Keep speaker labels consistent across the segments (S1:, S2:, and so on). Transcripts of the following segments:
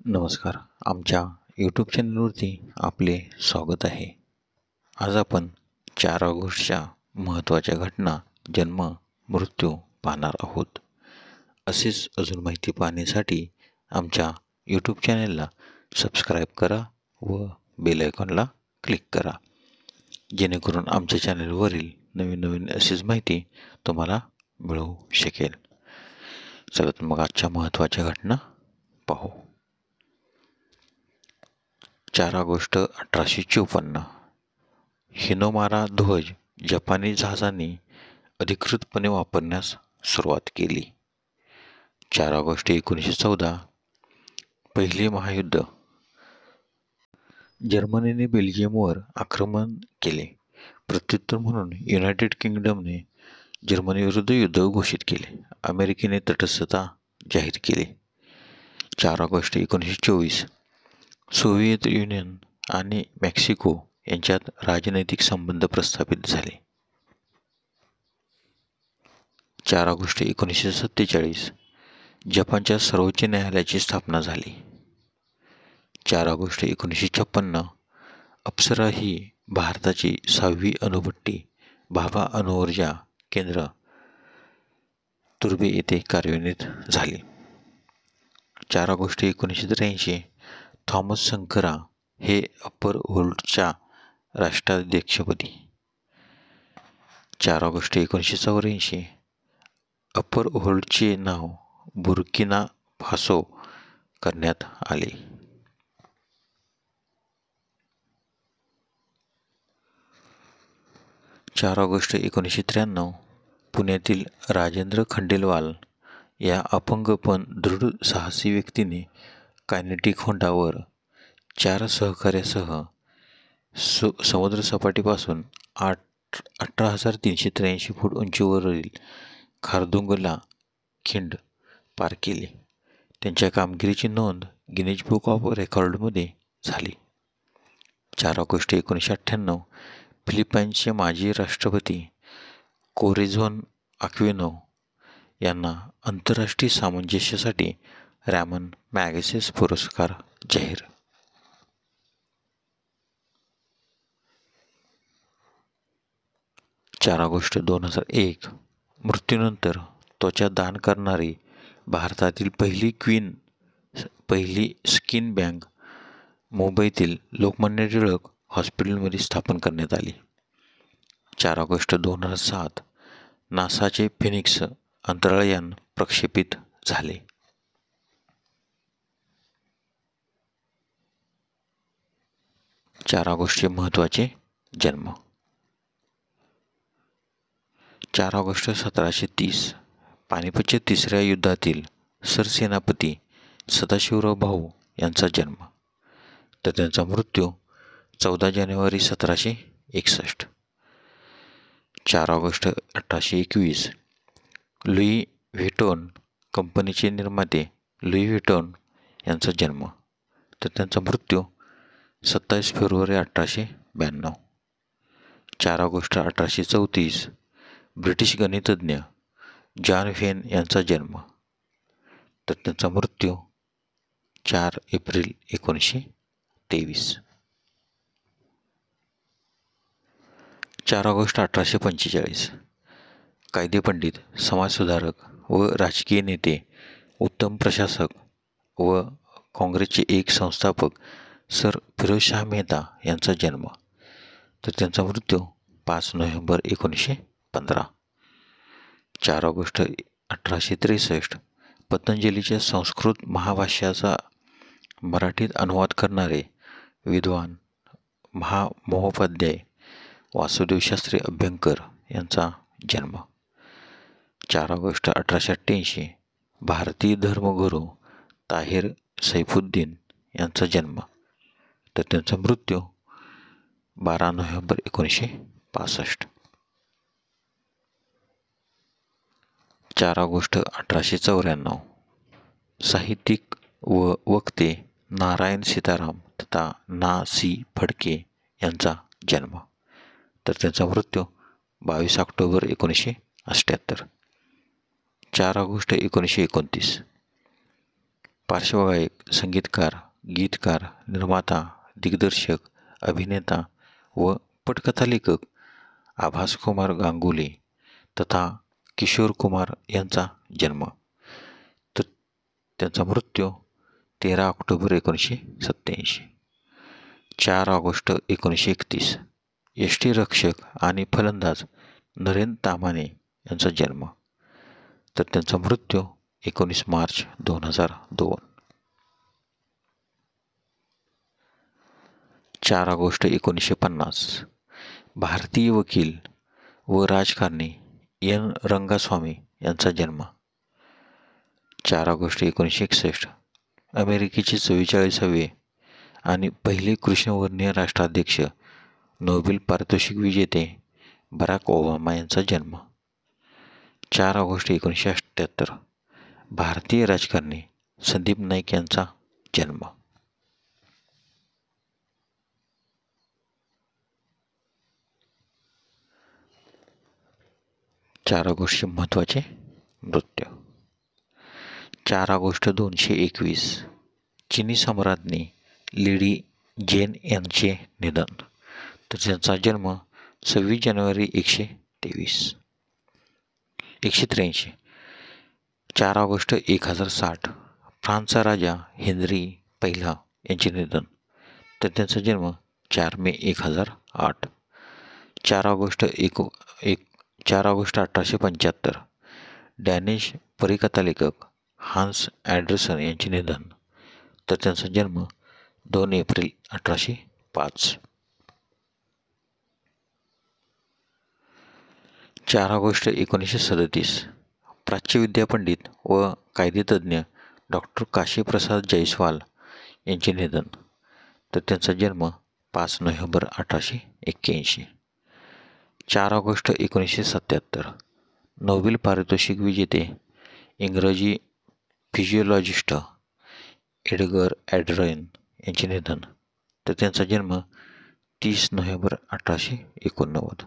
S1: नमस्कार. आमच्या यूट्यूब चॅनलवरती आपले स्वागत आहे. आज आपण 4 ऑगस्टच्या महत्त्वाच्या घटना, जन्म, मृत्यू पाहणार आहोत. असेच अजून माहिती पाहण्यासाठी आमच्या यूट्यूब चॅनलला सबस्क्राईब करा व बेल आयकॉनला क्लिक करा, जेणेकरून आमच्या चॅनलवरील नवीन अशीच माहिती तुम्हाला मिळू शकेल. चला तर मग आजच्या महत्त्वाच्या घटना पाहू. 4 ऑगस्ट 1854 हिनोमारा ध्वज जपानी जहाजांनी अधिकृतपणे वापरण्यास सुरुवात केली. 4 ऑगस्ट 1914 पहिले महायुद्ध. जर्मनीने बेल्जियमवर आक्रमण केले. प्रत्युत्तर म्हणून युनायटेड किंगडमने जर्मनीविरुद्ध युद्ध घोषित केले. अमेरिकेने तटस्थता जाहीर केली. 4 ऑगस्ट 1924 सोव्हिएत युनियन आणि मेक्सिको यांच्यात राजनैतिक संबंध प्रस्थापित झाले. 4 ऑगस्ट 1947 जपानच्या सर्वोच्च न्यायालयाची स्थापना झाली. 4 ऑगस्ट 1956 अप्सरा ही भारताची 6वी अणुभट्टी भाभा अणुऊर्जा केंद्र तुर्भे येथे कार्यान्वित झाली. 4 ऑगस्ट 1983 थॉमस संकरा हे अप्पर होल्टच्या राष्ट्राध्यक्षपदी. 4 ऑगस्ट 1984 अप्पर होल्टचे नाव बुर्किना फासो करण्यात आले. 4 ऑगस्ट 1993 पुण्यातील राजेंद्र खंडेलवाल या अपंग पण दृढ साहसी व्यक्तीने कायनेटिक होंडावर 4 सहकार्यासह समुद्रसपाटीपासून 18,383 फूट उंचीवरील खारदुंगला खिंड पार केली. त्यांच्या कामगिरीची नोंद गिनीज बुक ऑफ रेकॉर्डमध्ये झाली. 4 ऑगस्ट 1998 फिलिपाईन्सचे माजी राष्ट्रपती कोरेझोन आक्विनो यांना आंतरराष्ट्रीय सामंजस्यासाठी रॅमन मॅगसेसे पुरस्कार जाहीर. 4 ऑगस्ट 2001 मृत्यूनंतर त्वचा दान करणारी भारतातील पहिली स्किन बँक मुंबईतील लोकमान्य टिळक हॉस्पिटलमध्ये स्थापन करण्यात आली. 4 ऑगस्ट 2007 नासाचे फिनिक्स अंतराळयान प्रक्षेपित झाले. 4 ऑगस्टचे महत्त्वाचे जन्म. 4 ऑगस्ट 1730 पानिपतच्या तिसऱ्या युद्धातील सरसेनापती सदाशिवराव भाऊ यांचा जन्म, तर त्यांचा मृत्यू 14 जानेवारी 1761. 4 ऑगस्ट 1821 लुई व्हिटॉन कंपनीचे निर्माते लुई व्हिटॉन यांचा जन्म, तर त्यांचा मृत्यू 27 फेब्रुवारी 1892. 4 ऑगस्ट 1834 ब्रिटिश गणितज्ञ जॉन व्हेन यांचा जन्म, तर त्यांचा मृत्यू 4 एप्रिल 1923. 4 ऑगस्ट 1845 कायदेपंडित, समाजसुधारक व राजकीय नेते, उत्तम प्रशासक व काँग्रेसचे एक संस्थापक सर फिरोजशाह मेहता यांचा जन्म, तर त्यांचा मृत्यू 5 नोव्हेंबर 1915. 4 ऑगस्ट 1863 पतंजलीच्या संस्कृत महाभाष्याचा मराठीत अनुवाद करणारे विद्वान महामहोपाध्याय वासुदेवशास्त्री अभ्यंकर यांचा जन्म. 4 ऑगस्ट 1888 भारतीय धर्मगुरू ताहिर सैफुद्दीन यांचा जन्म, तर त्यांचा मृत्यू 12 नोव्हेंबर 1965. 4 ऑगस्ट 1894 साहित्यिक व वक्ते नारायण सीताराम तथा ना. सी. फडके यांचा जन्म, तर त्यांचा मृत्यू 22 ऑक्टोबर 1978. 4 ऑगस्ट 1929 पार्श्वगायक, संगीतकार, गीतकार, निर्माता, दिग्दर्शक, अभिनेता व पटकथा लेखक आभासकुमार गांगुली तथा किशोर कुमार यांचा जन्म. तर त्यांचा मृत्यू 13 ऑक्टोबर 1987. 4 ऑगस्ट 1931 यष्टिरक्षक आणि फलंदाज नरेन ताम्हाणे यांचा जन्म. तर त्यांचा मृत्यू 19 मार्च 2002. 4 ऑगस्ट 1950 भारतीय वकील व राजकारणी एन रंगास्वामी यांचा जन्म. 4 ऑगस्ट 1961 अमेरिकेचे 44वे आणि पहिले कृष्णवर्णीय राष्ट्राध्यक्ष नोबेल पारितोषिक विजेते बराक ओबामा यांचा जन्म. 4 ऑगस्ट 1978 भारतीय राजकारणी संदीप नाईक यांचा जन्म. 4 ऑगस्टचे महत्त्वाचे मृत्यू. 4 ऑगस्ट 221 चिनी सम्राज्ञी लेडी जेन यांचे निधन. तर त्यांचा जन्म 26 जानेवारी 183. 4 ऑगस्ट 1060 फ्रान्सचा राजा हेनरी पहिला यांचे निधन. तर त्यांचा जन्म 4 मे 1008. 4 ऑगस्ट 1875 डॅनिश परीकथा लेखक हान्स अँडरसन यांचे निधन. तर त्यांचा जन्म 2 एप्रिल 1805. 4 ऑगस्ट 1937 प्राच्यविद्या पंडित व कायदेतज्ञ डॉक्टर काशीप्रसाद जयस्वाल यांचे निधन. तर त्यांचा जन्म 5 नोव्हेंबर 1881. 4 ऑगस्ट 1977 नोबेल पारितोषिक विजेते इंग्रजी फिजिओलॉजिस्ट एडगर ॲड्रन यांचे निधन. तर त्यांचा जन्म 30 नोव्हेंबर 1889.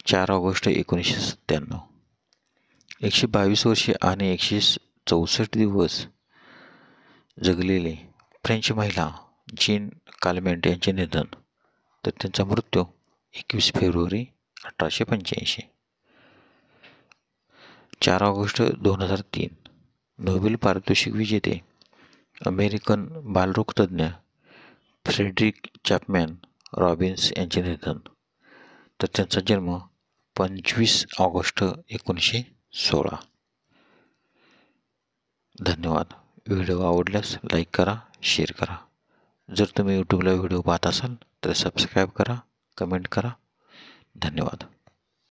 S1: 4 ऑगस्ट 1997 122 वर्षे आणि 164 दिवस जगलेले फ्रेंच महिला जीन काल्मेंट यांचे निधन. तर त्यांचा मृत्यू 21 फेब्रुवारी 1885. 4 ऑगस्ट 2003 नोबेल पारितोषिक विजेते अमेरिकन बालरोगतज्ञ फ्रेडरिक चॅपमॅन रॉबिन्स यांचे निधन. तर त्यांचा जन्म 25 ऑगस्ट 1916. धन्यवाद. व्हिडिओ आवडल्यास लाईक करा, शेअर करा. जर तुम्ही यूट्यूबला व्हिडिओ पाहत असाल तर सबस्क्राईब करा, कमेंट करा. धन्यवाद.